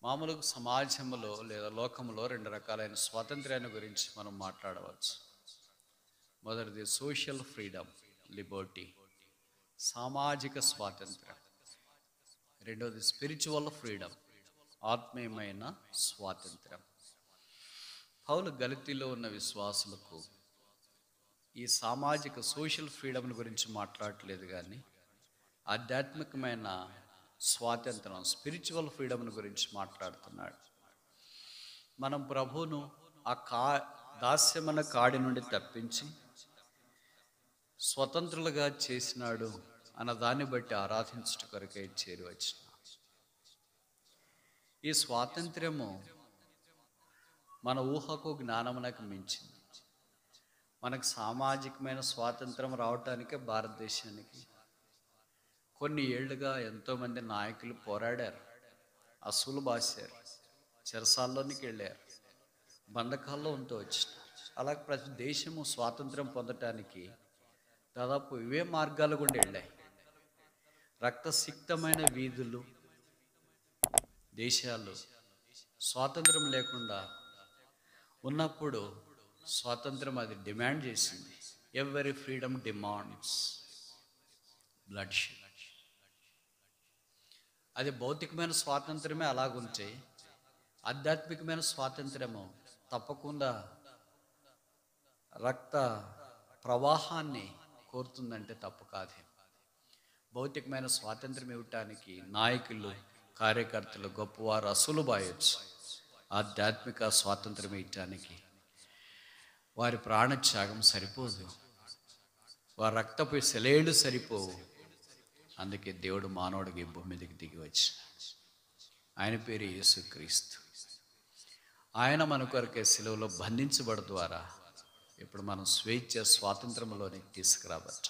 మామూలుగా సమాజంలో లేదా లోకంలో రెండు రకాలైన స్వాతంత్ర్యాన్ని గురించి మనం మాట్లాడవచ్చు. మొదటిది సోషల్ ఫ్రీడమ్, లిబర్టీ, సామాజిక స్వాతంత్ర్యం. రెండవది స్పిరిచువల్ ఫ్రీడమ్, ఆత్మీయమైన స్వాతంత్ర్యం. పౌలు గలితీలో ఉన్న విశ్వాసులకు ఈ సామాజిక సోషల్ ఫ్రీడమ్ గురించి మాట్లాడట్లేదు, కానీ ఆధ్యాత్మికమైన స్వాతంత్రం, స్పిరిచువల్ ఫ్రీడమ్ గురించి మాట్లాడుతున్నాడు. మనం ప్రభువును ఆ దాస్యమన కాడి నుండి తప్పించి స్వతంత్రులుగా చేసినాడు అన్న దాన్ని బట్టి ఆరాధించుట కొరకై చేరి వచ్చిన ఈ స్వాతంత్ర్యము మన ఊహకు జ్ఞానమునకు మించింది. మనకు సామాజికమైన స్వాతంత్రం రావటానికే భారతదేశానికి కొన్ని ఏళ్లుగా ఎంతోమంది నాయకులు పోరాడారు, అసూలు బాసారు, చెరసాల్లోనికి వెళ్ళారు, బంధకాల్లో ఉంటూ వచ్చినారు. అలాగే ప్రతి దేశము స్వాతంత్రం పొందటానికి దాదాపు ఇవే మార్గాలు గుండా వెళ్ళాయి. రక్తసిక్తమైన వీధులు, దేశాలు స్వాతంత్రం లేకుండా ఉన్నప్పుడు స్వాతంత్రం అది డిమాండ్ చేసింది. Every freedom demands blood shed. అది భౌతికమైన స్వాతంత్రమే అలాగుంటే, ఆధ్యాత్మికమైన స్వాతంత్రము తప్పకుండా రక్త ప్రవాహాన్ని కోరుతుందంటే తప్పు కాదే. భౌతికమైన స్వాతంత్రం ఇవ్వటానికి నాయకులు, కార్యకర్తలు, గొప్పవారు అసలు బాయొచ్చు. ఆధ్యాత్మిక స్వాతంత్రం ఇవ్వటానికి వారి ప్రాణత్యాగం సరిపోదు, వారి రక్తపు సెలయేళ్ళు సరిపోవు. అందుకే దేవుడు మానవుడికి ఈ భూమి మీదకి దిగి వచ్చి, ఆయన పేరు యేసుక్రీస్తు. ఆయన మన కొరకే సిలువలో బంధించబడ ద్వారా ఇప్పుడు మనం స్వేచ్ఛ స్వాతంత్రంలోనికి తీసుకురాబట్ట.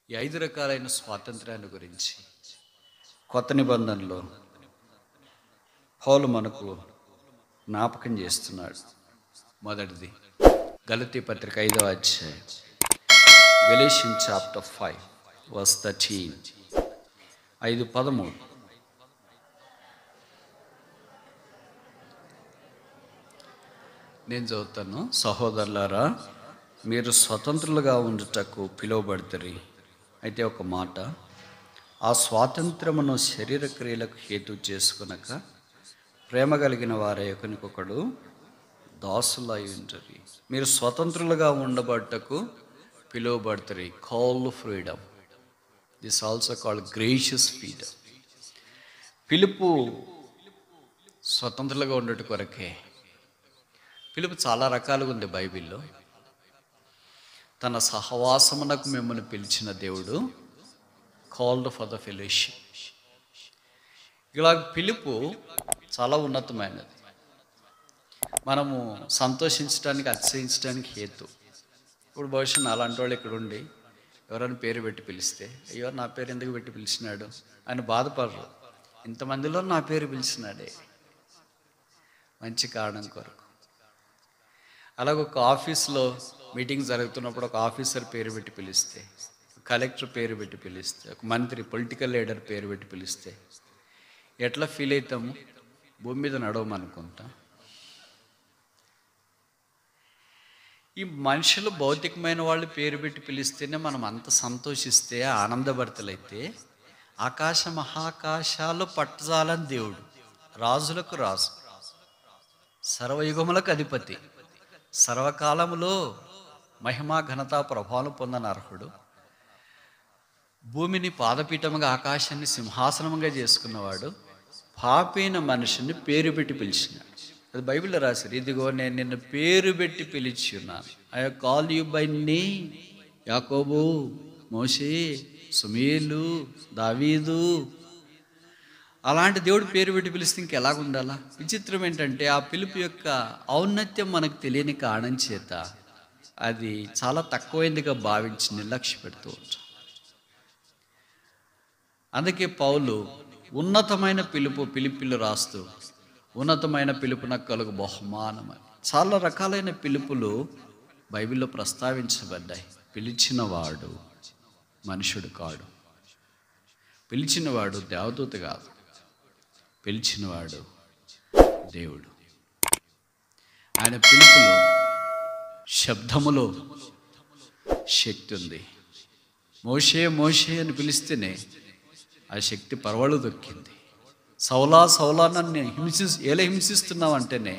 ఈ 5 రకాలైన స్వాతంత్ర్యాన్ని గురించి కొత్త నిబంధనలో పౌలు మనకు జ్ఞాపకం చేస్తున్నాడు. మొదటిది గలతీ పత్రిక 5వ అధ్యాయం, గలేషియన్స్ చాప్టర్ 5 verse 13, 5:13. నేను చదువుతాను. సహోదరులారా, మీరు స్వతంత్రులుగా ఉండుటకు పిలువబడతారు. అయితే ఒక మాట, ఆ స్వాతంత్రమును శరీర క్రియలకు హేతు చేసుకునక ప్రేమ కలిగిన వారే ఒకరికొకడు దాసులై ఉంటారు. మీరు స్వతంత్రులుగా ఉండబట్టకు పిలువబడతారు. Call freedom, this also called gracious freedom. పిలుపు స్వతంత్రులుగా ఉండట కొరకే. పిలుపు చాలా రకాలుగా ఉంది బైబిల్లో. తన సహవాసమునకు మిమ్మల్ని పిలిచిన దేవుడు, కాల్డ్ ఫర్ ద ఫెలోషిప్. ఇలా పిలుపు చాలా ఉన్నతమైనది. మనము సంతోషించడానికి, అతిశయించడానికి హేతు. ఇప్పుడు బహుశా అలాంటి వాళ్ళు ఇక్కడ ఉండి ఎవరైనా పేరు పెట్టి పిలిస్తే, అయ్యో నా పేరు ఎందుకు పెట్టి పిలిచినాడు అని బాధపడరు. ఇంతమందిలో నా పేరు పిలిచినాడే, మంచి కారణం కొరకు. అలాగే ఒక ఆఫీస్లో మీటింగ్ జరుగుతున్నప్పుడు ఒక ఆఫీసర్ పేరు పెట్టి పిలిస్తే, కలెక్టర్ పేరు పెట్టి పిలిస్తే, ఒక మంత్రి, పొలిటికల్ లీడర్ పేరు పెట్టి పిలిస్తే ఎట్లా ఫీల్ అవుతాము? భూమి మీద నడవమనుకుంటా. ఈ మనుషులు భౌతికమైన వాళ్ళు పేరు పెట్టి పిలిస్తేనే మనం అంత సంతోషిస్తే, ఆనందభరితలైతే, ఆకాశ మహాకాశాలు పట్టజాలని దేవుడు, రాజులకు రాజు, సర్వయుగములకు అధిపతి, సర్వకాలములో మహిమా ఘనత ప్రభావం పొందని అర్హుడు, భూమిని పాదపీఠముగా ఆకాశాన్ని సింహాసనముగా చేసుకున్నవాడు పాపైన మనిషిని పేరు పెట్టి పిలిచినాడు. అది బైబిల్లో రాశారు. ఇదిగో నేను నిన్ను పేరు పెట్టి పిలిచి ఉన్నాను. I call you by name. యాకోబు, మోషే, సుమేలు, దావీదు. అలాంటి దేవుడు పేరు పెట్టి పిలిస్తే ఇంకెలాగుండాలా? విచిత్రం ఏంటంటే, ఆ పిలుపు యొక్క ఔన్నత్యం మనకు తెలియని కారణం చేత అది చాలా తక్కువైందిగా భావించి నిర్లక్ష్య పెడుతూ ఉంటాం. అందుకే పౌలు ఉన్నతమైన పిలుపు పిలిపిలు రాస్తూ, ఉన్నతమైన పిలుపు నాకు కలుగు బహుమానం అని చాలా రకాలైన పిలుపులు బైబిల్లో ప్రస్తావించబడ్డాయి. పిలిచినవాడు మనుషుడు కాడు, పిలిచినవాడు దేవదూత కాదు, పిలిచినవాడు దేవుడు. ఆయన పిలుపులో, శబ్దములో శక్తి ఉంది. మోషే మోషే అని పిలిస్తేనే ఆ శక్తి పరవళ్ళు దొక్కింది. సౌలా సౌలా నన్ను ఎలా హింసిస్తున్నావు అంటేనే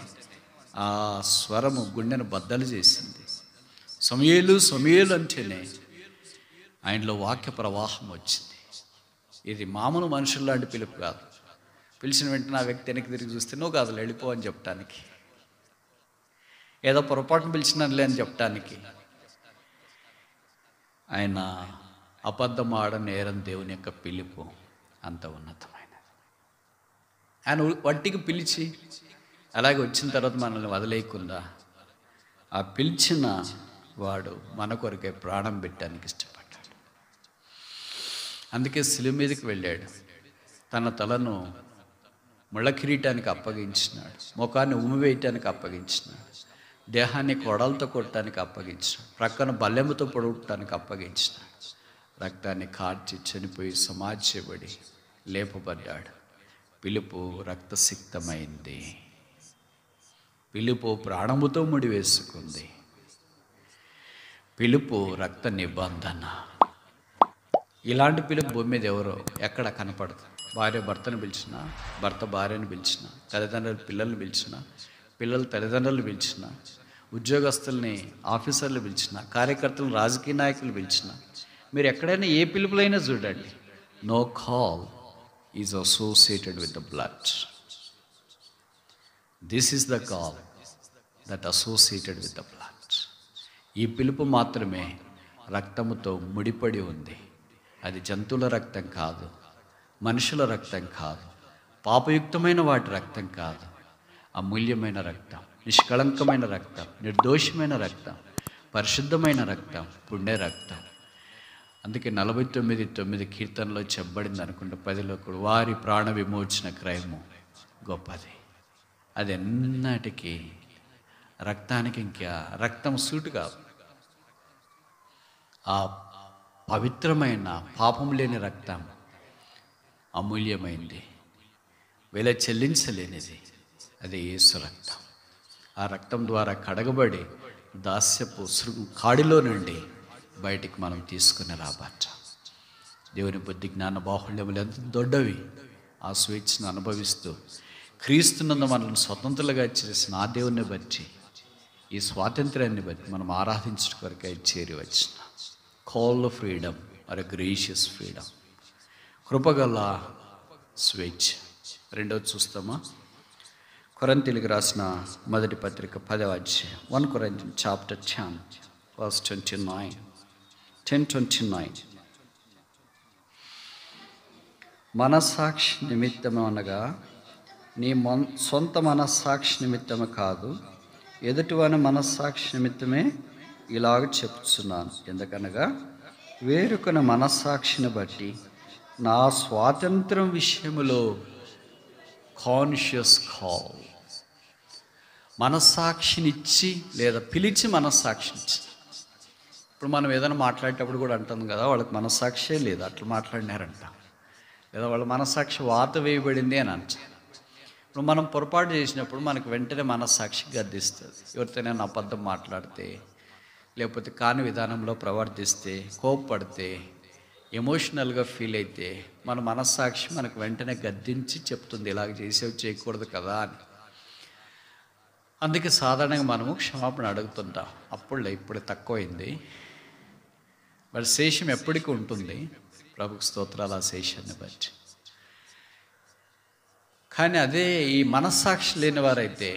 ఆ స్వరము గుండెను బద్దలు చేసింది. సమూయేలు సమూయేలు అంటేనే ఆయనలో వాక్య ప్రవాహం వచ్చింది. ఇది మామూలు మనుషుల్లాంటి పిలుపు కాదు. పిలిచిన వెంటనే ఆ వ్యక్తి వెనక్కి తిరిగి చూస్తే నువ్వు కాదు వెళ్ళిపో అని చెప్పటానికి, ఏదో పొరపాటును పిలిచినలే అని చెప్పటానికి. ఆయన అబద్ధం ఆడనేరం దేవుని యొక్క పిలుపు అంత ఉన్నతమైనది. ఆయన వట్టికి పిలిచి అలాగే వచ్చిన తర్వాత మనల్ని వదిలేయకుండా ఆ పిలిచిన వాడు మన కొరకే ప్రాణం పెట్టడానికి ఇష్టపడ్డాడు. అందుకే శిలువ మీదకి వెళ్ళాడు. తన తలను ముళ్ళ కిరీటానికి అప్పగించినాడు, ముఖాన్ని ఉమ్మివేయటానికి అప్పగించినాడు, దేహాన్ని కొడలతో కొట్టడానికి అప్పగించినాడు, ప్రక్కన బల్లెముతో పొడవటానికి అప్పగించినాడు, రక్తాన్ని కార్చి చనిపోయి సమాధి చేయబడి లేపబడ్డాడు. పిలుపు రక్తసిక్తమైంది. పిలుపు ప్రాణముతో ముడివేసుకుంది. పిలుపు రక్త నిబంధన. ఇలాంటి పిలుపు భూమి మీద ఎవరో ఎక్కడ కనపడదు. భార్య భర్తను పిలిచిన, భర్త భార్యను పిలిచిన, తల్లిదండ్రులు పిల్లల్ని పిలిచిన, పిల్లలు తల్లిదండ్రులు పిలిచిన, ఉద్యోగస్తుల్ని ఆఫీసర్లు పిలిచిన, కార్యకర్తలను రాజకీయ నాయకులు పిలిచిన, మీరు ఎక్కడైనా ఏ పిలుపులైనా చూడండి, no call is associated with the blood. This is the call that associated with the blood. ఈ పిలుపు మాత్రమే రక్తముతో ముడిపడి ఉంది. అది జంతువుల రక్తం కాదు, మనుషుల రక్తం కాదు, పాపయుక్తమైన వాటి రక్తం కాదు. అమూల్యమైన రక్తం, నిష్కళంకమైన రక్తం, నిర్దోషమైన రక్తం, పరిశుద్ధమైన రక్తం, పుణ్య రక్తం. అందుకే 49:9 కీర్తనలో చెప్పబడింది అనుకుంటే 10లో కూడా, వారి ప్రాణ విమోచన క్రయము గొప్పది. అది ఎన్నటికీ రక్తానికి ఇంకా రక్తం సూటు కాదు. ఆ పవిత్రమైన పాపం లేని రక్తం అమూల్యమైంది, వెల చెల్లించలేనిది. అది యేసు రక్తం. ఆ రక్తం ద్వారా కడగబడి దాస్యపు కాడిలో నుండి బయటికి మనం తీసుకుని రాబట్ట. దేవుని బుద్ధి జ్ఞాన బాహుళ్యములు ఎంత దొడ్డవి. ఆ స్వేచ్ఛను అనుభవిస్తూ క్రీస్తునందు మనల్ని స్వతంత్రులుగా చేసిన ఆ దేవుని బట్టి, ఈ స్వాతంత్ర్యాన్ని బట్టి మనం ఆరాధించడం కొరకై చేరి వచ్చిన call of freedom or a gracious freedom. కృపగల స్వేచ్ఛ. రెండవది చూస్తామా? కొరింథీయులకు రాసిన మొదటి పత్రిక 10వ అధ్యాయం, 1 Corinthians chapter 10 verse 29. 10:29. మనస్సాక్షి నిమిత్తము అనగా నీ సొంత మనస్సాక్షి నిమిత్తము కాదు, ఎదుటివాని మనస్సాక్షి నిమిత్తమే ఇలాగ చెప్తున్నాను. ఎందుకనగా వేరొకని మనస్సాక్షిని బట్టి నా స్వాతంత్రం విషయములో కాన్షియస్ కాల్. మనస్సాక్షినిచ్చి లేదా పిలిచి మనస్సాక్షినిచ్చి. ఇప్పుడు మనం ఏదైనా మాట్లాడేటప్పుడు కూడా అంటాం కదా, వాళ్ళకి మనస్సాక్షే లేదు, అట్లా మాట్లాడినారంట, లేదా వాళ్ళ మనస్సాక్షి వాత వేయబడింది అని అంటారు. ఇప్పుడు మనం పొరపాటు చేసినప్పుడు మనకు వెంటనే మనస్సాక్షి గద్దిస్తుంది. ఎవరితోనైనా అబద్ధం మాట్లాడితే, లేకపోతే కాని విధానంలో ప్రవర్తిస్తే, కోప్పడితే, ఎమోషనల్గా ఫీల్ అయితే మన మనస్సాక్షి మనకు వెంటనే గద్దించి చెప్తుంది, ఇలాగ చేసేవి చేయకూడదు కదా అని. అందుకే సాధారణంగా మనము క్షమాపణ అడుగుతుంటాం. ఇప్పుడు తక్కువైంది, మరి శేషం ఎప్పటికీ ఉంటుంది. ప్రభుకు స్తోత్రాలు ఆ శేషాన్ని బట్టి. కానీ అదే ఈ మనస్సాక్షి లేని వారైతే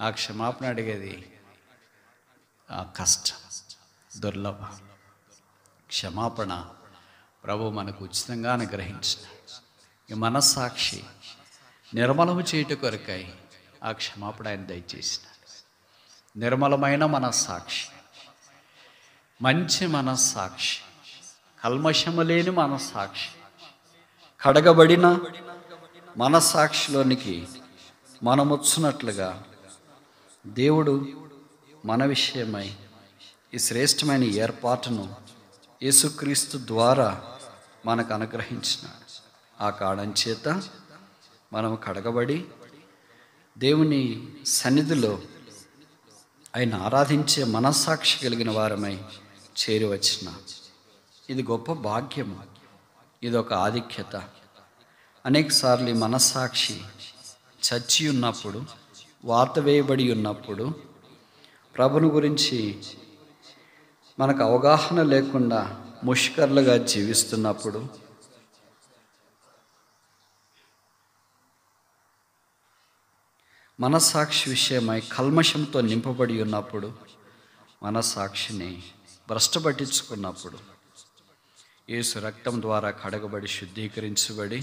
ఆ క్షమాపణ అడిగేది కష్టం, దుర్లభం. క్షమాపణ ప్రభు మనకు ఉచితంగా అనుగ్రహించినాడు. ఈ మనస్సాక్షి నిర్మలము చేయుట కొరకై ఆ క్షమాపణ ఆయన దయచేసినాడు. నిర్మలమైన మనస్సాక్షి, మంచి మనస్సాక్షి, కల్మషము లేని మనస్సాక్షి, కడగబడిన మనస్సాక్షిలోనికి మనం వచ్చినట్లుగా దేవుడు మన విషయమై ఈ శ్రేష్టమైన ఏర్పాటును యేసుక్రీస్తు ద్వారా మనకు అనుగ్రహించినాడు. ఆ కారణం చేత మనం కడగబడి దేవుని సన్నిధిలో ఆయన ఆరాధించే మనస్సాక్షి కలిగిన వారమై చేరివచ్చిన ఇది గొప్ప భాగ్యము, ఇది ఒక ఆధిక్యత. అనేకసార్లు ఈ మనస్సాక్షి చచ్చి ఉన్నప్పుడు, వాత వేయబడి ఉన్నప్పుడు, ప్రభుని గురించి మనకు అవగాహన లేకుండా ముష్కర్లుగా జీవిస్తున్నప్పుడు, మనస్సాక్షి విషయమై కల్మషంతో నింపబడి ఉన్నప్పుడు, మనస్సాక్షిని భ్రష్టపట్టించుకున్నప్పుడు, యేసు రక్తం ద్వారా కడగబడి శుద్ధీకరించబడి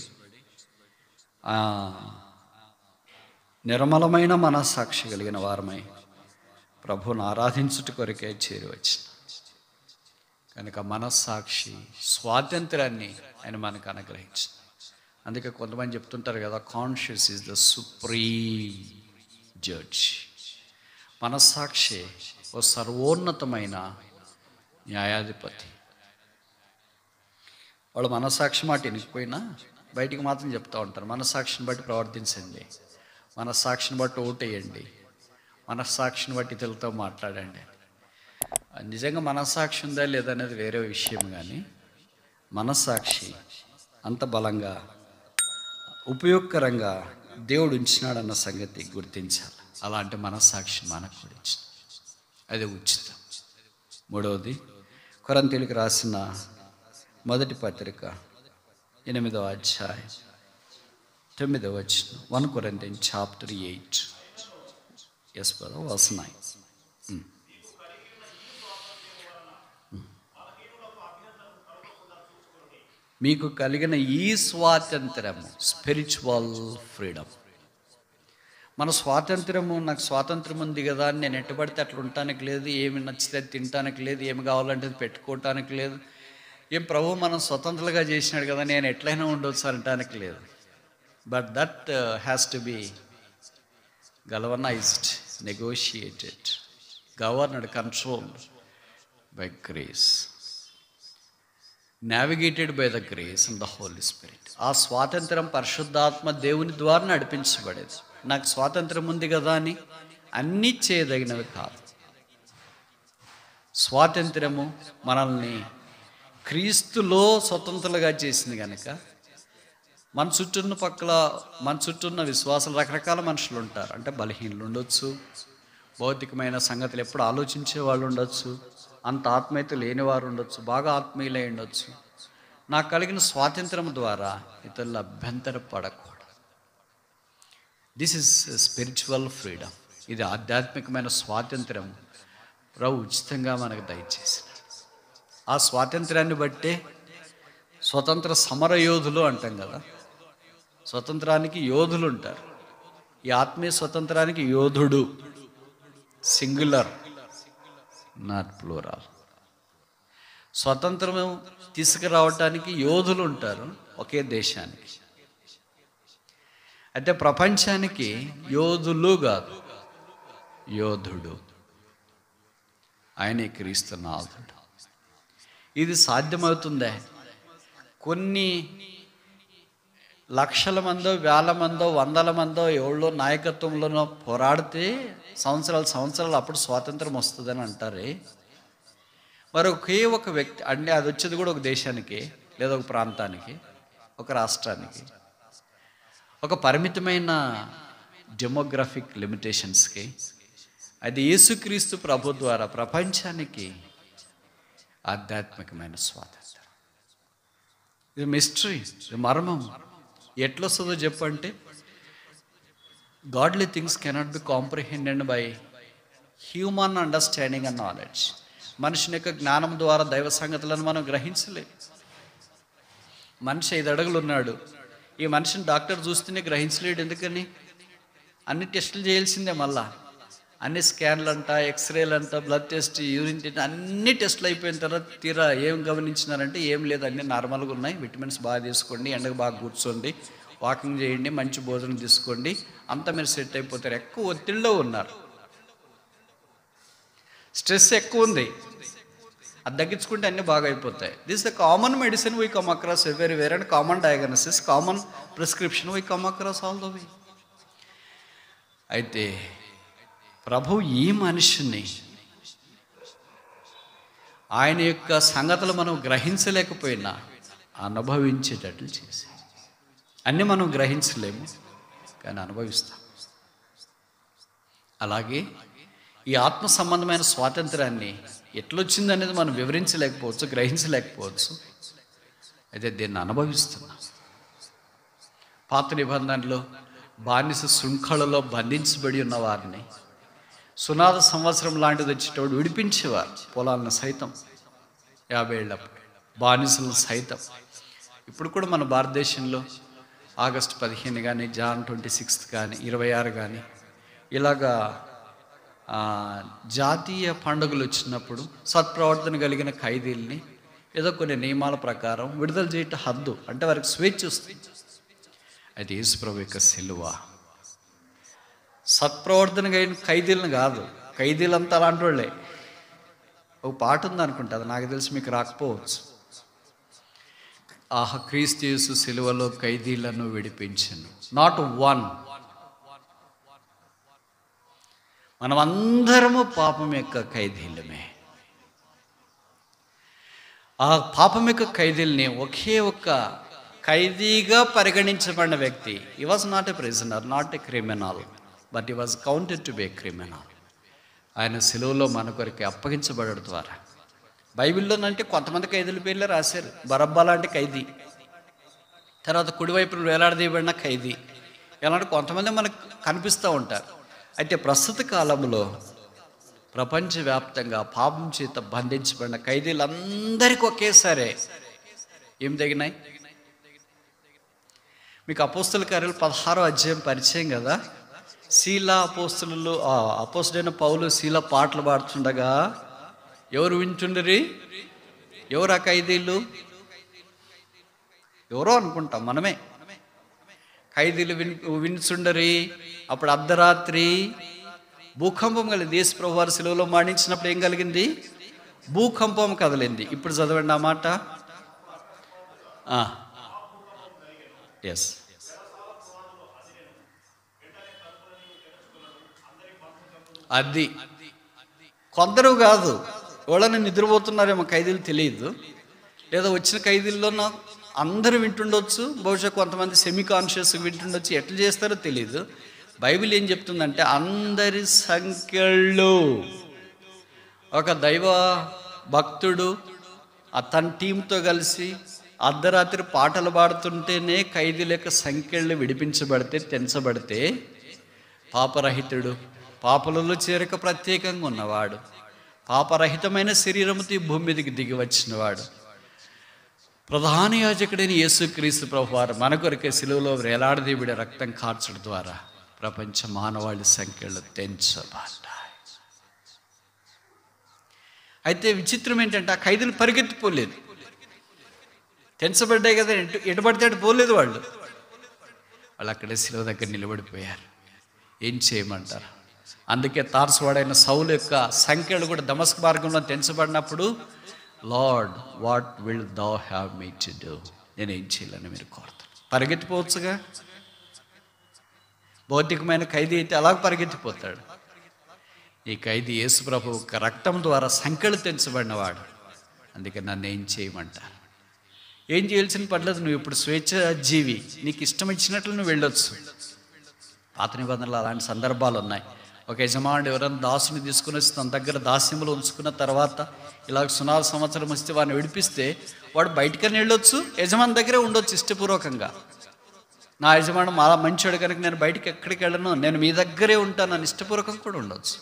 నిర్మలమైన మనస్సాక్షి కలిగిన వారమై ప్రభువును ఆరాధించుట కొరకే చేరవచ్చు. కనుక మనస్సాక్షి స్వాతంత్రాన్ని ఆయన మనకు అనుగ్రహించింది. అందుకే కొంతమంది చెప్తుంటారు కదా, conscious is the supreme judge. మనస్సాక్షి ఓ సర్వోన్నతమైన న్యాయాధిపతి. వాళ్ళు మనస్సాక్షి మాట వినిపోయినా బయటికి మాత్రం చెప్తూ ఉంటారు, మనస్సాక్షిని బట్టి ప్రవర్తించండి, మనస్సాక్షిని బట్టి ఓటేయండి, మనస్సాక్షిని బట్టి తెలుగుతో మాట్లాడండి. నిజంగా మనస్సాక్షి ఉందా లేదా అనేది వేరే విషయం, కానీ మనస్సాక్షి అంత బలంగా ఉపయోగకరంగా దేవుడు ఉంచినాడన్న సంగతి గుర్తించాలి. అలాంటి మనస్సాక్షి మనకు కూడా ఇచ్చింది, అది ఉచితం. మూడవది, కొరింథీయులకు రాసిన మొదటి పత్రిక 8వ అధ్యాయం 9వ వచనం. 1 Corinthians chapter 8. Yes brother, verse 9. మీకు కలిగిన ఈ స్వాతంత్రము, స్పిరిచువల్ ఫ్రీడమ్. మన స్వాతంత్రము, నాకు స్వాతంత్రం ఉంది కదా అని నేను ఎట్టుబడితే అట్లా ఉండటానికి లేదు, ఏమి నచ్చితే తినటానికి లేదు, ఏమి కావాలంటే పెట్టుకోవటానికి లేదు, ఏం ప్రభు మనం స్వతంత్రంగా చేసినాడు కదా నేను ఎట్లయినా ఉండవచ్చు అనటానికి లేదు. But that has to be galvanised, negotiated, governed, controlled by grace, navigated by the grace and the holy spirit. ఆ స్వాతంత్రం పరిశుద్ధాత్మ దేవుని ద్వారా నడిపించబడేది. నాకు స్వాతంత్రం ఉంది కదా అని అన్నీ చేయదగినవి కాదు. స్వాతంత్రము మనల్ని క్రీస్తులో స్వతంత్రులుగా చేసింది కనుక మన చుట్టూన్న విశ్వాసాలు, రకరకాల మనుషులు ఉంటారు. అంటే బలహీనలు ఉండొచ్చు, భౌతికమైన సంగతులు ఎప్పుడు ఆలోచించే వాళ్ళు ఉండొచ్చు, అంత ఆత్మీయత లేని వారు ఉండొచ్చు, బాగా ఆత్మీయులై ఉండొచ్చు. నాకు కలిగిన స్వాతంత్రం ద్వారా ఇతరులు అభ్యంతర పడకూడదు. This is spiritual freedom. ఇది ఆధ్యాత్మికమైన స్వాతంత్రం ప్రభు ఉచితంగా మనకు దయచేసినాడు. ఆ స్వాతంత్రాన్ని బట్టే స్వతంత్ర సమర యోధులు అంటాం కదా, స్వతంత్రానికి యోధులు ఉంటారు. ఈ ఆత్మీయ స్వతంత్రానికి యోధుడు, సింగులర్, నాట్ ప్లూరల్. స్వతంత్రం తీసుకురావటానికి యోధులు ఉంటారు ఒకే దేశానికి. అయితే ప్రపంచానికి యోధులు కాదు, యోధుడు, ఆయనే క్రీస్తు నాథుడు. ఇది సాధ్యమవుతుందే? కొన్ని లక్షల మందో, వేల మందో, వందల మందో ఎవరో నాయకత్వంలోనో పోరాడితే సంవత్సరాలు అప్పుడు స్వాతంత్రం వస్తుందని అంటారే. మరి ఒకే ఒక వ్యక్తి అంటే అది వచ్చేది కూడా ఒక దేశానికి, లేదా ఒక ప్రాంతానికి, ఒక రాష్ట్రానికి, ఒక పరిమితమైన డెమోగ్రఫిక్ లిమిటేషన్స్కి. అది యేసుక్రీస్తు ప్రభు ద్వారా ప్రపంచానికి ఆధ్యాత్మికమైన స్వాతంత్రం. ఇది మిస్టరీ, ఇది మర్మం. ఎట్లొస్తుందో చెప్పంటే, godly things cannot be comprehended by human understanding and knowledge. మనుషుని యొక్క జ్ఞానం ద్వారా దైవ సంగతులను మనం గ్రహించలేము. మనిషి 5 అడుగులు ఉన్నాడు, ఈ మనిషిని డాక్టర్ చూస్తేనే గ్రహించలేడు. ఎందుకని? అన్ని టెస్టులు చేయాల్సిందే. మళ్ళా అన్ని స్కాన్లు అంట, ఎక్స్రేలు అంట, బ్లడ్ టెస్ట్, యూరిన్ టెస్ట్, అన్ని టెస్టులు అయిపోయిన తర్వాత తీరా ఏం గమనించినారంటే ఏం లేదు, అన్నీ నార్మల్గా ఉన్నాయి, విటమిన్స్ బాగా తీసుకోండి, ఎండకు బాగా కూర్చోండి, వాకింగ్ చేయండి, మంచి భోజనం తీసుకోండి, అంతా మీరు సెట్ అయిపోతారు. ఎక్కువ ఒత్తిడిలో ఉన్నారు, స్ట్రెస్ ఎక్కువ ఉంది. అది తగ్గించుకుంటే అన్నీ బాగా అయిపోతాయి. This the common medicine we come across everywhere and common diagnosis, common prescription we come across all the way. అయితే ప్రభు ఈ మనిషిని ఆయన యొక్క సంగతులు మనం గ్రహించలేకపోయినా అనుభవించేటట్లు చేసి, అన్నీ మనం గ్రహించలేము కానీ అనుభవిస్తాం. అలాగే ఈ ఆత్మ సంబంధమైన స్వాతంత్రాన్ని ఎట్లొచ్చింది అనేది మనం వివరించలేకపోవచ్చు, గ్రహించలేకపోవచ్చు. అయితే దీన్ని అనుభవిస్తున్నాం. పాత నిబంధనలో బానిస శృంఖలలో బంధించబడి ఉన్న వారిని సునాద సంవత్సరం లాంటిది వచ్చేటప్పుడు విడిపించేవారు. పొలాలను సైతం 50 ఏళ్ళప్పుడు బానిసలను సైతం. ఇప్పుడు కూడా మన భారతదేశంలో ఆగస్టు 15 కానీ, జాన్ 26 కానీ, 26 కానీ ఇలాగా జాతీయ పండుగలు వచ్చినప్పుడు సత్ప్రవర్తన కలిగిన ఖైదీల్ని ఏదో కొన్ని నియమాల ప్రకారం విడుదల చేయటం హద్దు, అంటే వారికి స్వేచ్ఛ వస్తుంది. అది యేసుప్రభు యొక్క సిలువ. సత్ప్రవర్తన కలిగిన ఖైదీలను కాదు, ఖైదీలంతా అలాంటి వాళ్ళే. ఒక పాట ఉంది అనుకుంటా, అది నాకు తెలిసి మీకు రాకపోవచ్చు. ఆహ క్రీస్తు యేసు సిలువలో ఖైదీలను విడిపించను. Not one. మనమందరము పాపం యొక్క ఖైదీలమే. ఆ పాపం యొక్క ఖైదీల్ని ఒకే ఒక్క ఖైదీగా పరిగణించబడిన వ్యక్తి, హి was not a prisoner, not a criminal, but he was counted to be a criminal. ఆయన సిలువలో మన కొరకు అప్పగించబడడం ద్వారా, బైబిల్లోనంటే కొంతమంది ఖైదీల పేర్లే రాశారు. బరబ్బా లాంటి ఖైదీ, తర్వాత కుడివైపున వేలాడదీయబడిన ఖైదీ, ఇలాంటి కొంతమంది మనకు కనిపిస్తూ ఉంటారు. అయితే ప్రస్తుత కాలంలో ప్రపంచవ్యాప్తంగా పాపం చేత బంధించబడిన ఖైదీలందరికీ ఒకేసారి ఏం తగినాయి? మీకు అపోస్తుల కార్యాలు 16వ అధ్యాయం పరిచయం కదా. శీల అపోస్తులు, అపోస్తుడైన పౌలు శీల పాటలు పాడుతుండగా ఎవరు వింటుండరి? ఎవరు ఆ ఖైదీలు? ఎవరో అనుకుంటాం, మనమే. ఖైదీలు వినుచుండరి. అప్పుడు అర్ధరాత్రి భూకంపం కలిగింది. యేసు ప్రభువు వారు సిలువలో మరణించినప్పుడు ఏం కలిగింది? భూకంపం కదిలింది. ఇప్పుడు చదవండి ఆ మాట. ఎస్, అది కొందరు కాదు, ఎవరైనా నిద్రపోతున్నారేమో ఖైదీలు తెలియదు, లేదా వచ్చిన ఖైదీల్లో అందరూ వింటుండొచ్చు, బహుశా కొంతమంది సెమీ కాన్షియస్గా వింటుండొచ్చు. ఎట్లా చేస్తారో తెలియదు. బైబిల్ ఏం చెప్తుందంటే అందరి సంఖ్యలు, ఒక దైవ భక్తుడు తన టీంతో కలిసి అర్ధరాత్రి పాటలు పాడుతుంటేనే ఖైదీల యొక్క సంఖ్యలు విడిపించబడితే, తెంచబడితే, పాపరహితుడు, పాపలలో చేరక ప్రత్యేకంగా ఉన్నవాడు, పాపరహితమైన శరీరంతో ఈ భూమి మీదకి దిగి వచ్చినవాడు, ప్రధాన యాజకుడైన యేసుక్రీస్తు ప్రభువారు మన కొరకే సిలువలో వేలాడదీయబడి రక్తం కార్చడం ద్వారా ప్రపంచ మానవాళి సంఖ్యలు తెంచబడ్డాయి. అయితే విచిత్రం ఏంటంటే ఆ ఖైదీలు పరిగెత్తిపోలేదు, తెంచబడ్డాయి కదా, ఎటు పడితే అటు పోలేదు. వాళ్ళు అక్కడే సిలువ దగ్గర నిలబడిపోయారు. ఏం చేయమంటారు? అందుకే తార్సువాడైన సౌలు యొక్క సంఖ్యలు కూడా దమస్కు మార్గంలో తెంచబడినప్పుడు, Lord what will thou have me to do, నేనేం చేయాలని మీరు కోరుతాను. పరిగెత్తిపోవచ్చుగా. భౌతికమైన ఖైదీ అయితే అలాగ పరిగెత్తిపోతాడు. ఈ ఖైదీ యేసు ప్రభు రక్తం ద్వారా సంఖ్యలు తెంచబడినవాడు. అందుకే నన్ను ఏం చేయమంటారు? ఏం చేయాల్సిన పర్లేదు, నువ్వు ఇప్పుడు స్వేచ్ఛ జీవి, నీకు ఇష్టం ఇచ్చినట్లు నువ్వు వెళ్ళొచ్చు. పాత నిబంధనలు అలాంటి సందర్భాలు ఉన్నాయి. ఒక యజమానుడు ఎవరైనా దాసుని తీసుకుని వచ్చి తన దగ్గర దాస్యంలో ఉంచుకున్న తర్వాత ఇలాగ సునాద సంవత్సరం వస్తే వాడిని విడిపిస్తే వాడు బయటకని వెళ్ళొచ్చు, యజమాని దగ్గరే ఉండొచ్చు ఇష్టపూర్వకంగా. నా యజమాను మా మంచోడు కనుక నేను బయటికి ఎక్కడికి వెళ్ళను, నేను మీ దగ్గరే ఉంటాను అని ఇష్టపూర్వకంగా కూడా ఉండొచ్చు.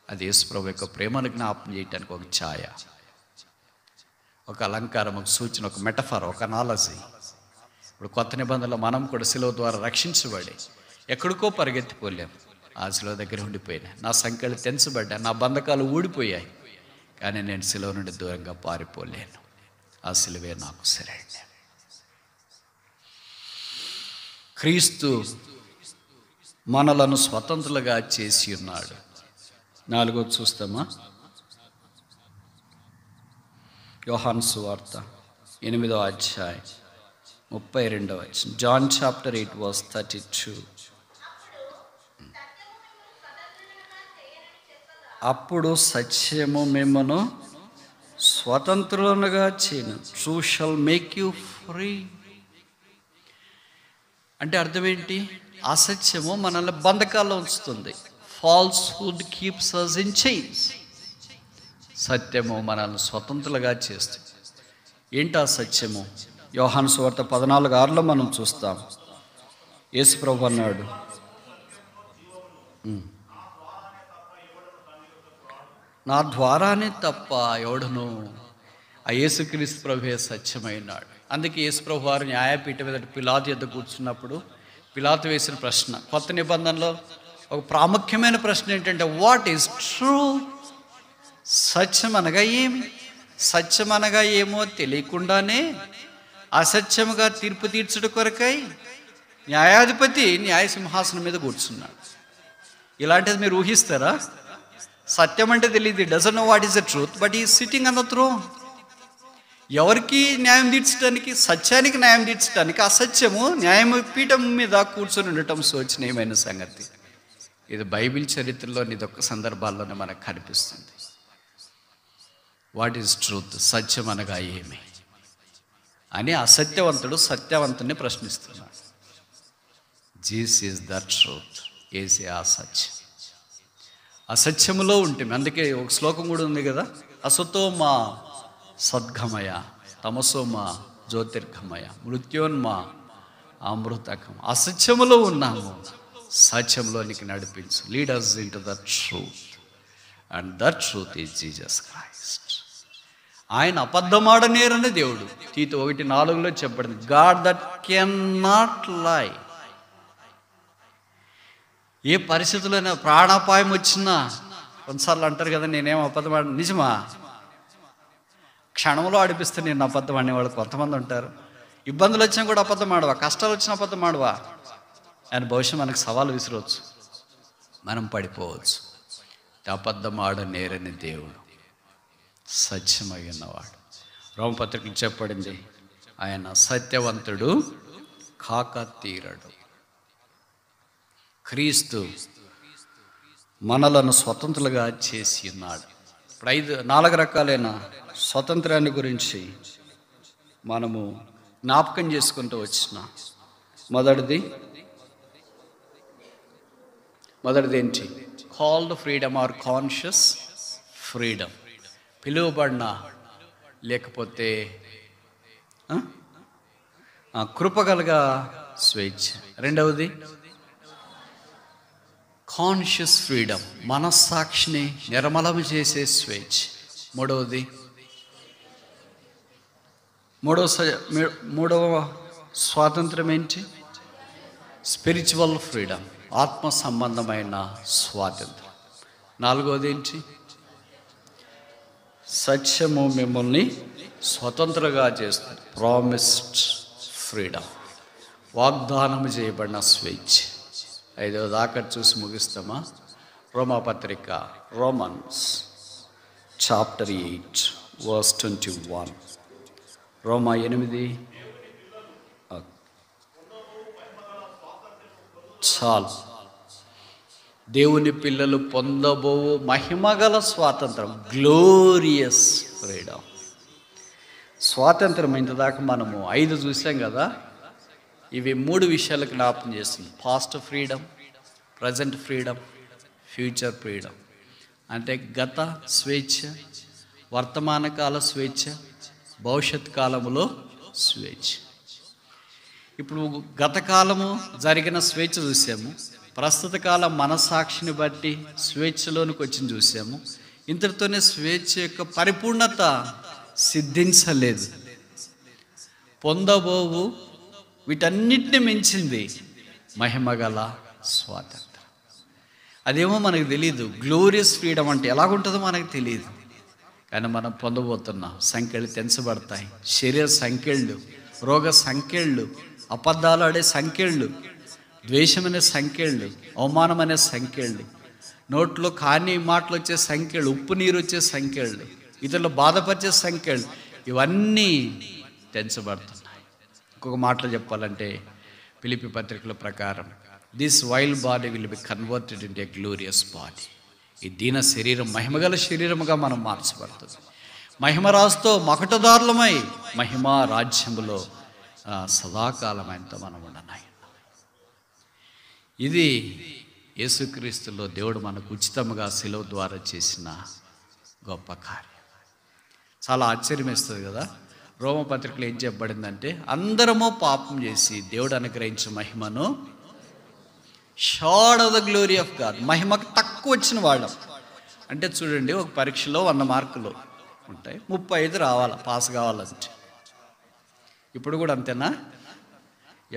అది యేసు ప్రభు యొక్క ప్రేమను జ్ఞాపకం చేయటానికి ఒక ఛాయ, ఒక అలంకారం, ఒక సూచన, ఒక మెటఫర్, ఒక అనాలజీ. ఇప్పుడు కొత్త నిబంధనలో మనం కూడా సిలువ ద్వారా రక్షించబడి ఎక్కడికో పరిగెత్తిపోలేము, ఆ సిలువ దగ్గర ఉండిపోయినాయి. నా సంఖ్యలు తెంచబడ్డాయి, నా బంధకాలు ఊడిపోయాయి, కానీ నేను సిలువ నుండి దూరంగా పారిపోలేను. ఆ సిలువే నాకు సరైన. క్రీస్తు మనలను స్వతంత్రులుగా చేసి ఉన్నాడు. 4వ చూస్తామా? యోహాను సువార్త 8వ అధ్యాయం 32వ వచనం. John chapter 8 verse 32. అప్పుడు సత్యము మిమ్మను స్వతంత్రులుగా చేయను. True shall make you free. అంటే అర్థం ఏంటి? అసత్యము మనల్ని బంధకాల్లో ఉంచుతుంది. Falsehood keeps us in chains. సత్యము మనల్ని స్వతంత్రులుగా చేస్తుంది. ఏంటి ఆ సత్యము? యోహాను సువార్త 14:6 మనం చూస్తాం. యేసు ప్రభువు అన్నాడు, నా ద్వారానే తప్ప ఎవడను, ఆ యేసుక్రీస్తు ప్రభువే సత్యమైనాడు. అందుకే యేసు ప్రభు వారు న్యాయపీఠం మీద పిలాతు యొద్ద కూర్చున్నప్పుడు పిలాతు వేసిన ప్రశ్న, కొత్త నిబంధనలో ఒక ప్రాముఖ్యమైన ప్రశ్న ఏంటంటే, వాట్ ఈజ్ ట్రూ? సత్యం అనగా ఏమి? సత్యం అనగా ఏమో తెలియకుండానే అసత్యముగా తీర్పు తీర్చుట కొరకై న్యాయాధిపతి న్యాయ సింహాసనం మీద కూర్చున్నాడు. ఇలాంటిది మీరు ఊహిస్తారా? సత్యం అంటే తెలియదు, doesn't know what is the truth, but ఈ సిట్టింగ్ ఆన్ ద థ్రోన్. ఎవరికి న్యాయం తీర్చడానికి? సత్యానికి న్యాయం తీర్చడానికి అసత్యము న్యాయపీఠం మీద కూర్చొని ఉండటం శోచనీయమైన సంగతి. ఇది బైబిల్ చరిత్రలోని ఇదొక సందర్భాల్లోనే మనకు కనిపిస్తుంది. What is truth? సత్యం అనగా ఏమి అని అసత్యవంతుడు సత్యవంతుని ప్రశ్నిస్తున్నాడు. Jesus is the truth. ఏసే ఆ సత్యం. అసత్యములో ఉంటుంది. అందుకే ఒక శ్లోకం కూడా ఉంది కదా, అసతోమా సద్గమయ తమసోమా జ్యోతిర్గమయ మృత్యోన్మా అమృతకం. అసత్యములో ఉన్నాము, సత్యంలోనికి నడిపించు. Lead us into the truth, and that truth is Jesus Christ. ఆయన అబద్ధమాడనేరని దేవుడు. తీతు 1:4 చెప్పబడింది, గాడ్ దట్ కెన్ నాట్ లై. ఏ పరిస్థితుల్లోనే ప్రాణాపాయం వచ్చినా కొన్నిసార్లు అంటారు కదా, నేనేం అబద్ధమాడ. నిజమా? క్షణంలో ఆడిపిస్తే నేను అబద్ధం అనేవాళ్ళు కొంతమంది ఉంటారు. ఇబ్బందులు వచ్చినా కూడా అబద్ధం ఆడవా, కష్టాలు వచ్చినా అబద్ధం ఆడవా అని బహుశా మనకు సవాలు విసిరవచ్చు, మనం పడిపోవచ్చు. అబద్ధం ఆడనేరని దేవుడు సత్యమై ఉన్నవాడు. రోమపత్రికలు చెప్పబడింది, ఆయన సత్యవంతుడు కాక తీరడు. క్రీస్తు మనలను స్వతంత్రులుగా చేసి ఉన్నాడు. ఇప్పుడు 4 రకాలైన స్వతంత్రాన్ని గురించి మనము జ్ఞాపకం చేసుకుంటూ వచ్చిన మొదటిది ఏంటి? Called freedom or conscious freedom. పిలువబడిన లేకపోతే కృపగలగా స్వేచ్ఛ. రెండవది కాన్షియస్ ఫ్రీడమ్, మనస్సాక్షిని నిర్మలం చేసే స్వేచ్ఛ. మూడవ స్వాతంత్రం ఏంటి? స్పిరిచువల్ ఫ్రీడమ్, ఆత్మ సంబంధమైన స్వాతంత్రం. నాలుగవది ఏంటి? సత్యము మిమ్మల్ని స్వతంత్రంగా చేస్తుంది, ప్రామిస్డ్ ఫ్రీడమ్, వాగ్దానం చేయబడిన స్వేచ్ఛ. 5వ దాకా చూసి ముగిస్తామా? రోమాపత్రిక, రోమన్స్ చాప్టర్ 8 వర్స్ 21. రోమా 8 చాలు. దేవుని పిల్లలు పొందబో మహిమగల స్వాతంత్రం, గ్లోరియస్ ఫ్రీడమ్. స్వాతంత్రం ఇంతదాకా మనము 5 చూసాం కదా. ఇవి 3 విషయాలకు జ్ఞాపకం చేస్తుంది. Past freedom, present freedom, future freedom. అంటే గత స్వేచ్ఛ, వర్తమాన కాల స్వేచ్ఛ, భవిష్యత్ కాలములో స్వేచ్ఛ. ఇప్పుడు గత కాలము జరిగిన స్వేచ్ఛ చూసాము, ప్రస్తుత కాలం మనస్సాక్షిని బట్టి స్వేచ్ఛలోనికి వచ్చి చూసాము. ఇంతటితోనే స్వేచ్ఛ యొక్క పరిపూర్ణత సిద్ధించలేదు. పొందబోవు వీటన్నిటిని మించింది మహిమగల స్వాతంత్రం. అదేమో మనకు తెలియదు. గ్లోరియస్ ఫ్రీడమ్ అంటే ఎలాగుంటుందో మనకు తెలియదు, కానీ మనం పొందబోతున్నాం. సంఖ్యలు తెంచబడతాయి, శరీర సంఖ్యలు, రోగ సంఖ్యలు, అబద్ధాలు ఆడే సంఖ్యలు, ద్వేషమనే సంఖ్యలు, అవమానం అనే సంఖ్యలు, నోట్లో కాని మాటలు వచ్చే సంఖ్యలు, ఉప్పు నీరు వచ్చే సంఖ్యలు, ఇతరులు బాధపరిచే సంఖ్యలు, ఇవన్నీ తెంచబడుతున్నాయి. ఇంకొక మాటలో చెప్పాలంటే ఫిలిప్పీ పత్రికల ప్రకారం this wild body will be converted into a glorious body. ఈ దీన శరీరం మహిమగల శరీరముగా మనం మార్చబడుతుంది. మహిమరాజుతో మకటదారులమై మహిమా రాజ్యములో సదాకాలమైనంత మనం ఉండనాయి. ఇది యేసుక్రీస్తులో దేవుడు మనకు ఉచితంగా శిలువ ద్వారా చేసిన గొప్ప కార్యం. చాలా ఆశ్చర్యం వేస్తుంది కదా. రోమపత్రికలో ఏం చెప్పబడిందంటే అందరము పాపం చేసి దేవుడు అనుగ్రహించిన మహిమను short of the glory of God, మహిమకు తక్కువ వచ్చిన వాళ్ళం. అంటే చూడండి, ఒక పరీక్షలో 100 మార్కులు ఉంటాయి, 35 రావాలి పాస్ కావాలంటే. ఇప్పుడు కూడా అంతేనా?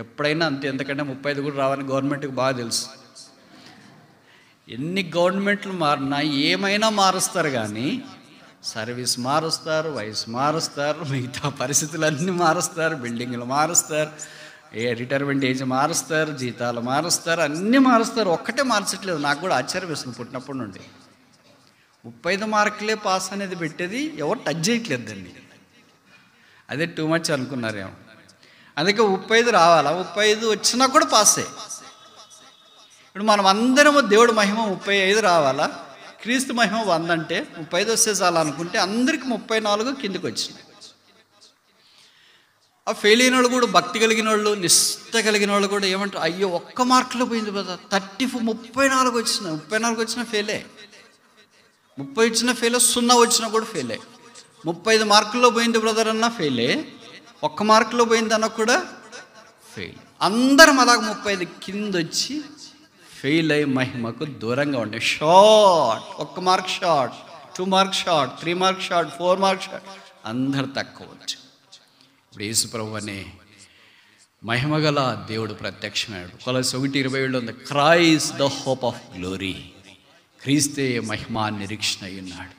ఎప్పుడైనా అంతే. ఎందుకంటే 35 కూడా రావాలని గవర్నమెంట్కి బాగా తెలుసు. ఎన్ని గవర్నమెంట్లు మారినా ఏమైనా మారుస్తారు, కానీ సర్వీస్ మారుస్తారు, వయసు మారుస్తారు, మిగతా పరిస్థితులన్నీ మారుస్తారు, బిల్డింగ్లు మారుస్తారు, రిటైర్మెంట్ ఏజ్ మారుస్తారు, జీతాలు మారుస్తారు, అన్నీ మారుస్తారు. ఒక్కటే మార్చట్లేదు. నాకు కూడా ఆశ్చర్యం వేస్తుంది పుట్టినప్పటి నుండి. 35 మార్కులే పాస్ అనేది పెట్టేది ఎవరు టచ్ చేయట్లేదు దాన్ని. అదే టూ మచ్ అనుకున్నారేమో. అందుకే 35 రావాలా, 35 వచ్చినా కూడా పాసే. ఇప్పుడు మనం అందరము దేవుడు మహిమ 35 రావాలా, క్రీస్తు మహిమ 100 అంటే 35 వస్తే చాలా అనుకుంటే అందరికి 34 కిందికి వచ్చింది. ఆ ఫెయిల్ అయిన వాళ్ళు కూడా, భక్తి కలిగిన వాళ్ళు, నిష్ఠ కలిగిన వాళ్ళు కూడా ఏమంటారు, అయ్యో ఒక్క మార్కులో పోయింది కదా, 34 వచ్చిన, 34 వచ్చినా ఫెయిలే, 30 వచ్చినా ఫెయిలే, 0 వచ్చినా కూడా ఫెయిలే. 35 మార్కుల్లో పోయింది బ్రదర్ అన్నా ఫెయిలే, 1 మార్కులో పోయిందన్నా కూడా ఫెయిల్. అందరం అలాగ 35 కింద వచ్చి ఫెయిల్ అయ్యి మహిమకు దూరంగా ఉండే. Short, 1 mark short, 2 mark short, 3 mark short, 4 mark short, అందరు తక్కువ వచ్చు. ఇప్పుడు యేసు ప్రభు అనే మహిమగల దేవుడు ప్రత్యక్షమయ్యాడు. కొలస్సీ 1:27 ఉంది, Christ the hope of glory. క్రీస్తే మహిమా నిరీక్షణ అయి ఉన్నాడు.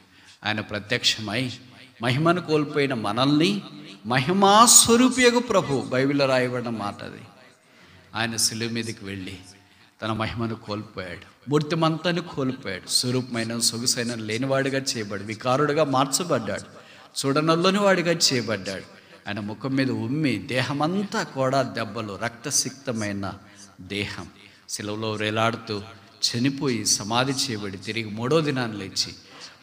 ఆయన ప్రత్యక్షమై మహిమను కోల్పోయిన మనల్ని మహిమా స్వరూపియగు ప్రభు, బైబిల్లో రాయబడిన మాట అది. ఆయన శిలువ మీదకి వెళ్ళి తన మహిమను కోల్పోయాడు, మూర్తిమంతాన్ని కోల్పోయాడు, స్వరూపమైన సొగసైన లేనివాడిగా చేయబడి వికారుడుగా మార్చబడ్డాడు, చూడనల్లోని వాడిగా చేయబడ్డాడు. ఆయన ముఖం మీద ఉమ్మి దేహమంతా కూడా దెబ్బలు, రక్తసిక్తమైన దేహం శిలువలో వేలాడుతూ చనిపోయి సమాధి చేయబడి తిరిగి 3వ దినాన్ని లేచి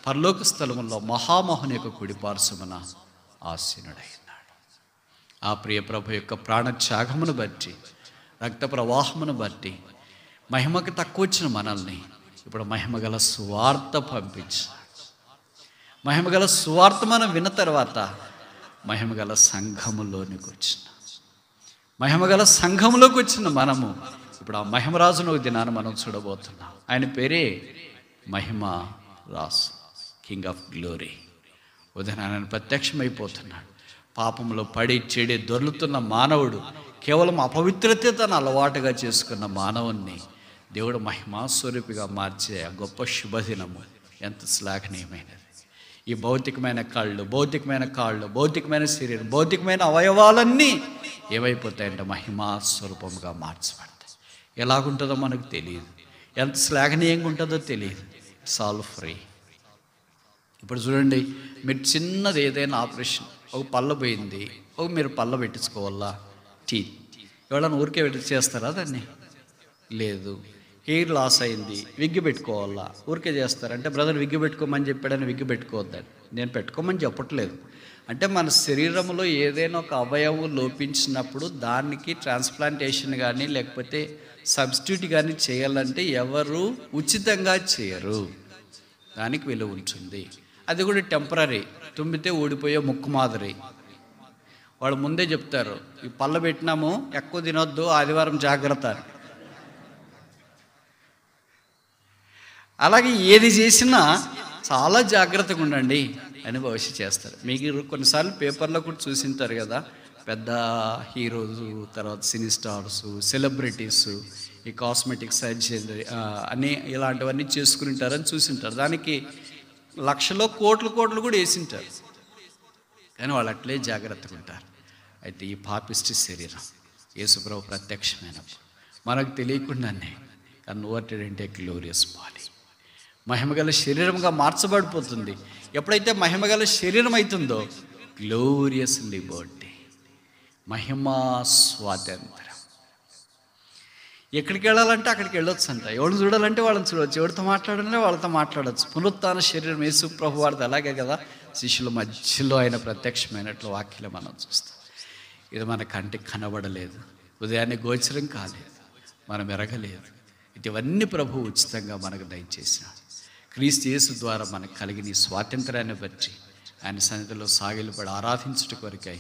పరలోక స్థలములో మహామోహన్ యొక్క కుడిపార్శ్వమున ఆసీనుడైనాడు. ఆ ప్రియ ప్రభు యొక్క ప్రాణత్యాగమును బట్టి, రక్త ప్రవాహమును బట్టి మహిమకి తక్కువ వచ్చిన మనల్ని ఇప్పుడు మహిమగల సువార్త పంపించాడు. మహిమగల సువార్త మనం విన్న తర్వాత మహిమగల సంఘములోనికి వచ్చిన, మహిమగల సంఘములోకి వచ్చిన మనము ఇప్పుడు ఆ మహిమరాజును ఒక దినాన్ని మనం చూడబోతున్నాం. ఆయన పేరే మహిమ రాజు, కింగ్ ఆఫ్ గ్లోరీ. ఉదయం ఆయన ప్రత్యక్షమైపోతున్నాడు. పాపంలో పడి చెడి దొర్లుతున్న మానవుడు, కేవలం అపవిత్రతే తన అలవాటుగా చేసుకున్న మానవుణ్ణి దేవుడు మహిమాస్వరూపిగా మార్చే ఆ గొప్ప శుభదినము ఎంత శ్లాఘనీయమైనది. ఈ భౌతికమైన కళ్ళు, భౌతికమైన కాళ్ళు, భౌతికమైన శరీరం, భౌతికమైన అవయవాలన్నీ ఏమైపోతాయంటే మహిమాస్వరూపంగా మార్చబడతాయి. ఎలాగుంటుందో మనకు తెలియదు, ఎంత శ్లాఘనీయంగా ఉంటుందో తెలియదు. It's all free. ఇప్పుడు చూడండి, మీరు చిన్నది ఏదైనా ఆపరేషన్, ఒక పళ్ళ పోయింది, మీరు పళ్ళ పెట్టించుకోవాలా, టీత్ ఎవరైనా ఊరికే చేస్తారా దాన్ని? లేదు. హెయిర్ లాస్ అయింది, విగ్గి పెట్టుకోవాలా, ఊరికే చేస్తారంటే బ్రదర్ విగ్గి పెట్టుకోమని చెప్పాడని విగ్గి పెట్టుకోవద్దని నేను పెట్టుకోమని చెప్పట్లేదు. అంటే మన శరీరంలో ఏదైనా ఒక అవయవం లోపించినప్పుడు దానికి ట్రాన్స్ప్లాంటేషన్ కానీ లేకపోతే సబ్స్టిట్యూట్ కానీ చేయాలంటే ఎవరు ఉచితంగా చేయరు, దానికి విలువ ఉంటుంది. అది కూడా టెంపరీ, తుమ్మితే ఊడిపోయే ముక్కు మాదిరి. వాళ్ళు ముందే చెప్తారు, ఈ పళ్ళ పెట్టినాము ఎక్కువ తినొద్దు, ఆదివారం జాగ్రత్త. అలాగే ఏది చేసినా చాలా జాగ్రత్తగా ఉండండి అని భవిష్యత్ చేస్తారు. మీకు కొన్నిసార్లు పేపర్లో కూడా చూసింటారు కదా, పెద్ద హీరోస్, తర్వాత సినీ స్టార్స్, సెలబ్రిటీస్ ఈ కాస్మెటిక్ సర్జరీ అని ఇలాంటివన్నీ చేసుకుంటారని చూసింటారు. దానికి లక్షలో కోట్లు కూడా వేసింటారు, కానీ వాళ్ళు అట్లే జాగ్రత్తగా ఉంటారు. అయితే ఈ పాపిష్టి శరీరం యేసుప్రభు ప్రత్యక్షమైనప్పుడు మనకు తెలియకుండానే కన్వర్టెడ్ అంటే గ్లోరియస్ బాడీ, మహిమగల శరీరంగా మార్చబడిపోతుంది. ఎప్పుడైతే మహిమగల శరీరం అవుతుందో గ్లోరియస్ లిబర్టీ, మహిమా స్వాతంత్రం. ఎక్కడికి వెళ్ళాలంటే అక్కడికి వెళ్ళొచ్చు అంట. ఎవరిని చూడాలంటే వాళ్ళని చూడవచ్చు, ఎవరితో మాట్లాడాలంటే వాళ్ళతో మాట్లాడవచ్చు. పునరుత్థాన శరీరం యేసు ప్రభు వారిది అలాగే కదా. శిష్యుల మధ్యలో ఆయన ప్రత్యక్షమైనట్లు వాక్యలో మనం చూస్తాం. ఇది మన కంటికి కనబడలేదు, ఉదయాన్నే గోచరం కాలేదు, మనం ఎరగలేదు. ఇవన్నీ ప్రభు ఉచితంగా మనకు దయచేసినాడు. క్రీస్తు యేసు ద్వారా మనకు కలిగిన ఈ స్వాతంత్రాన్ని బట్టి ఆయన సన్నిధిలో సాగిలపడి ఆరాధించుట కొరకై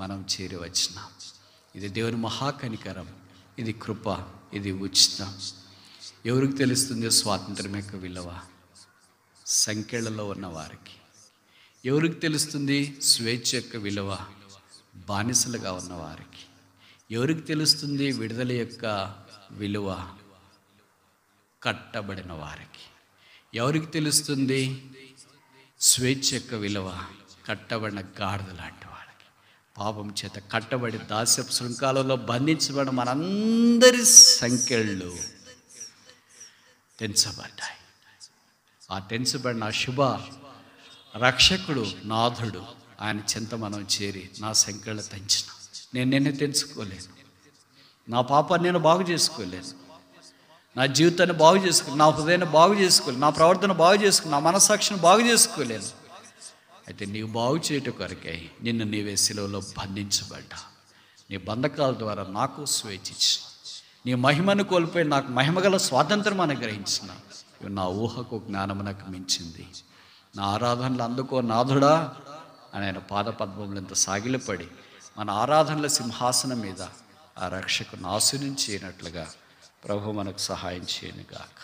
మనం చేరి వచ్చినాం. ఇది దేవుని మహాకనికరం, ఇది కృప, ఇది ఉచితం. ఎవరికి తెలుస్తుంది స్వాతంత్రం యొక్క విలువ? సంఖ్యలలో ఉన్న వారికి. ఎవరికి తెలుస్తుంది స్వేచ్ఛ యొక్క విలువ? బానిసలుగా ఉన్నవారికి. ఎవరికి తెలుస్తుంది విడుదల యొక్క విలువ? కట్టబడిన వారికి. ఎవరికి తెలుస్తుంది స్వేచ్ఛ యొక్క విలువ? కట్టబడిన గాడిద లాంటి వారికి. పాపం చేత కట్టబడి దాస్యపు శృంఖాలలో బంధించబడిన మనందరి సంఖ్యలు తెంచబడ్డాయి. ఆ తెంచబడిన శుభ రక్షకుడు నాథుడు ఆయన చింత మనం చేరి నా సంఖ్యలు తెంచిన. నేను తెంచుకోలేను, నా పాపాన్ని నేను బాగు చేసుకోలేను, నా జీవితాన్ని బాగు చేసుకోలేను, నా హృదయాన్ని బాగు చేసుకోలేను, నా ప్రవర్తన బాగు చేసుకోలేను, నా మనస్సాక్షిని బాగు చేసుకోలేను. అయితే నీవు బాగు చేయటం కొరకై నిన్ను నీవే శిలువలో బంధించబడ్డా. నీ బంధకాల ద్వారా నాకు స్వేచ్ఛ ఇచ్చిన, నీ మహిమను కోల్పోయి నాకు మహిమగల స్వాతంత్రం అనుగ్రహించిన. ఇవి నా ఊహకు జ్ఞానమునకు మించింది. నా ఆరాధనలు అందుకో నాథుడా అని ఆయన పాదపద్మములు ఎంత సాగిలపడి మన ఆరాధనల సింహాసనం మీద ఆ రక్షకుని ఆశీర్వదించినట్లుగా ప్రభు మనకు సహాయం చేయను గాక.